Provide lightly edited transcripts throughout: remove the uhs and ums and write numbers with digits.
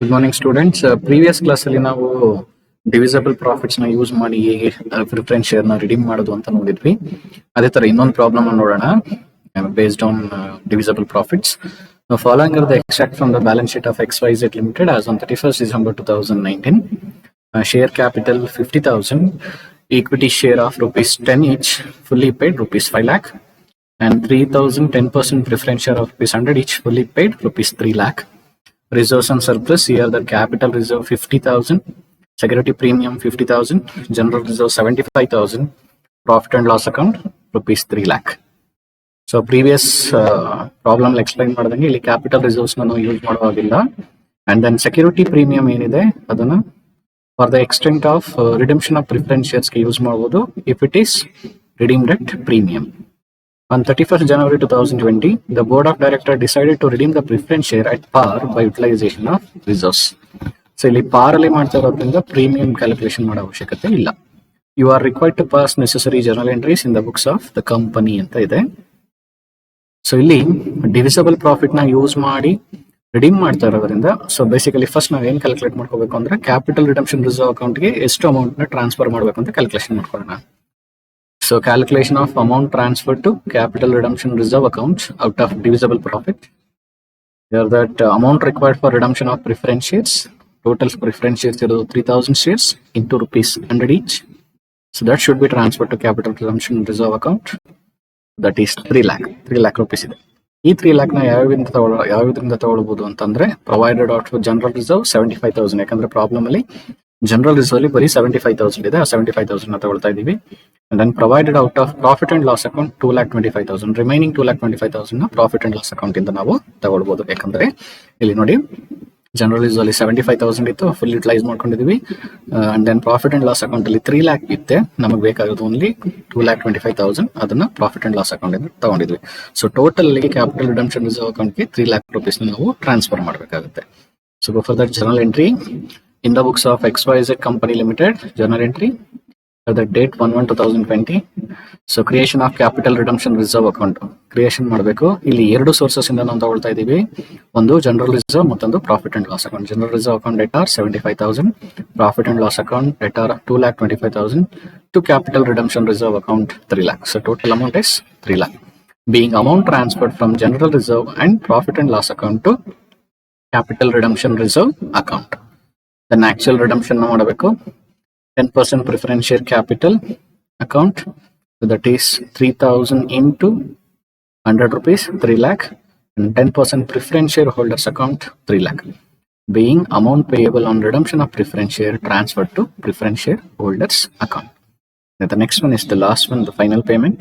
Good morning students. Previous class ಅಲ್ಲಿ ನಾವು divisible profits ನ ಯೂಸ್ ಮಾಡಿ ಹೇಗೆ ಪ್ರಿಫರೆನ್ಸ್ ಶೇರ್ ನ ರಿಡೀಮ್ ಮಾಡೋದು ಅಂತ ನೋಡಿದ್ವಿ. ಅದೇ ತರ ಇನ್ನೊಂದು ಪ್ರಾಬ್ಲಮ್ ನೋಡೋಣ based on divisible profits. Following are the extract from the balance sheet of XYZ Limited as on 31st December 2019. Share capital 50,000, equity share of rupees 10 each, fully paid rupees 5 lakh, and 3,000 10% preference share of rupees 100 each, fully paid rupees 3 lakh. Reserves and surplus, here the capital reserve 50,000, security premium 50,000, general reserve 75,000, profit and loss account rupees 3 lakh. So previous problem explain ಮಾಡಿದಂಗೆ ಇಲ್ಲಿ capital reserves ನಾವು use ಮಾಡುವಾಗಿಲ್ಲ. And then security premium ಏನಿದೆ ಅದನ್ನ for the extent of redemption of preference shares ಗೆ use ಮಾಡಬಹುದು if it is redeemed at premium. On 31st January 2020, the board of directors decided to redeem the preference share at par by utilization of reserves. So ಇಲ್ಲಿ par ಅಲ್ಲಿ ಮಾಡ್ತಾ ಇರೋದ್ರಿಂದ premium calculation ಮಾಡೋ ಅವಶ್ಯಕತೆ ಇಲ್ಲ. You are required to pass necessary journal entries in the books of the company ಅಂತ ಇದೆ. So ಇಲ್ಲಿ ಡಿವಿಸಬಲ್ ಪ್ರಾಫಿಟ್ ನ ಯೂಸ್ ಮಾಡಿ ರಿಡೀಮ್ ಮಾಡ್ತಾ ಇರೋದ್ರಿಂದ ಸೊ ಬೇಸಿಕಲಿ ಫಸ್ಟ್ ನಾವು ಏನ್ ಕ್ಯಾಲ್ಕುಲೇಟ್ ಮಾಡ್ಕೋಬೇಕು ಅಂದ್ರೆ ಕ್ಯಾಪಿಟಲ್ ರಿಡಂಪ್ಷನ್ ರಿಸರ್ವ್ ಅಕೌಂಟ್ ಗೆ ಎಷ್ಟು ಅಮೌಂಟ್ ನ ಟ್ರಾನ್ಸ್ಫರ್ ಮಾಡಬೇಕು ಅಂತ ಕ್ಯಾಲ್ಕುಲೇಷನ್ ಮಾಡ್ಕೊಳ್ಳೋಣ. So calculation of amount transferred to capital redemption reserve account out of divisible profit. Here that amount required for redemption of preference shares, total preference shares 3,000 shares into rupees 100 each. So that should be transferred to capital redemption reserve account. That is 3 lakh rupees ಇದೆ. ಈ 3 lakh ನ ಯಾವ್ದ್ರಿಂದ ತಗೊಳ್ಬಹುದು ಅಂತಂದ್ರೆ provided out general reserve 75,000. ಯಾಕಂದ್ರೆ problem ಅಲ್ಲಿ general reserve ಅಲ್ಲಿ ಬರೀ 75,000 ಇದೆ. ಆ 75,000 ನ ತಗೊಳ್ತಾ ಇದೀವಿ. And then provided out of profit and loss account 2,25,000. Remaining 2,25,000 ನ ಪ್ರಾಫಿಟ್ ಅಂಡ್ ಲಾಸ್ ಅಕೌಂಟ್ ಇಂದ ನಾವು ತಗೊಳ್ಬಹುದು. ಯಾಕಂದ್ರೆ ಇಲ್ಲಿ ನೋಡಿ ಜನರಲ್ ರಿಸರ್ವ್ ಅಲ್ಲಿ 75,000 ಇತ್ತು, ಫುಲ್ ಯುಟಿಲೈಸ್ ಮಾಡ್ಕೊಂಡಿದೀವಿ. And then profit and loss account ಅಲ್ಲಿ 3 lakh ಇತ್ತೆ, ನಮಗೆ ಬೇಕಾಗೋದು ಓನ್ಲಿ 2,25,000. ಅದನ್ನ ಪ್ರಾಫಿಟ್ ಅಂಡ್ ಲಾಸ್ ಅಕೌಂಟ್ ಇಂದ ತಗೊಂಡಿದ್ವಿ. ಸೊ ಟೋಟಲ್ ಅಲ್ಲಿ ಕ್ಯಾಪಿಟಲ್ ರಿಡಂಪ್ಷನ್ ರಿಸರ್ವ್ ಅಕೌಂಟ್ ಗೆ 3 lakh rupees ನಾವು ಟ್ರಾನ್ಸ್ಫರ್ ಮಾಡಬೇಕಾಗುತ್ತೆ. So go for that general entry in the books of XYZ Company Limited. Journal entry at the date 1/1/2020. So creation of capital redemption reserve account creation ಮಾಡಬೇಕು. ಇಲ್ಲಿ ಎರಡು sources ಇಂದ ನಾವು ತಗೊಳ್ತಾ ಇದೀವಿ. ಒಂದು ಜನರಲ್ ರಿಸರ್ವ್, ಮತ್ತೊಂದು profit and loss account. General reserve account debtor 75,000, profit and loss account debtor 2,25,000 to capital redemption reserve account 3 lakh. So total amount is 3 lakh. Being amount transferred from general reserve and profit and loss account to capital redemption reserve account. Then actual redemption na ಮಾಡಬೇಕು. 10% preference share capital account, so that is 3,000 into 100 rupees 3 lakh, and 10% preference share holders account 3 lakh, being amount payable on redemption of preference share transferred to preference share holders account. Then the next one is the last one, the final payment.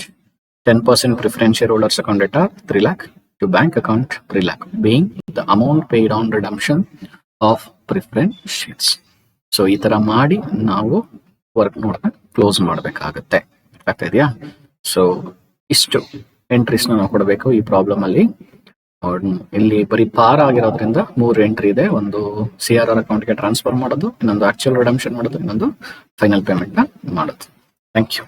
10% preference share holders account data 3 lakh to bank account 3 lakh, being the amount paid on redemption of preference shares. So ಈ ತರ ಮಾಡಿ ನಾವು work ನೋಡ್ತಾ close ಮಾಡಬೇಕಾಗತ್ತೆ. ಆಗ್ತಾ ಇದೆಯಾ? So ಇಷ್ಟು entries ನಾವು ಕೊಡಬೇಕು ಈ ಪ್ರಾಬ್ಲಮ್ ಅಲ್ಲಿ. ಇಲ್ಲಿ ಬರೀ ಪಾರ್ ಆಗಿರೋದ್ರಿಂದ 3 ಎಂಟ್ರಿ ಇದೆ. ಒಂದು CRR ಅಕೌಂಟ್ ಗೆ ಟ್ರಾನ್ಸ್ಫರ್ ಮಾಡೋದು, ಇನ್ನೊಂದು ಆಕ್ಚುಯಲ್ ರಿಡಂಪ್ಷನ್ ಮಾಡೋದು, ಇನ್ನೊಂದು ಫೈನಲ್ ಪೇಮೆಂಟ್ ನ ಮಾಡೋದು. Thank you.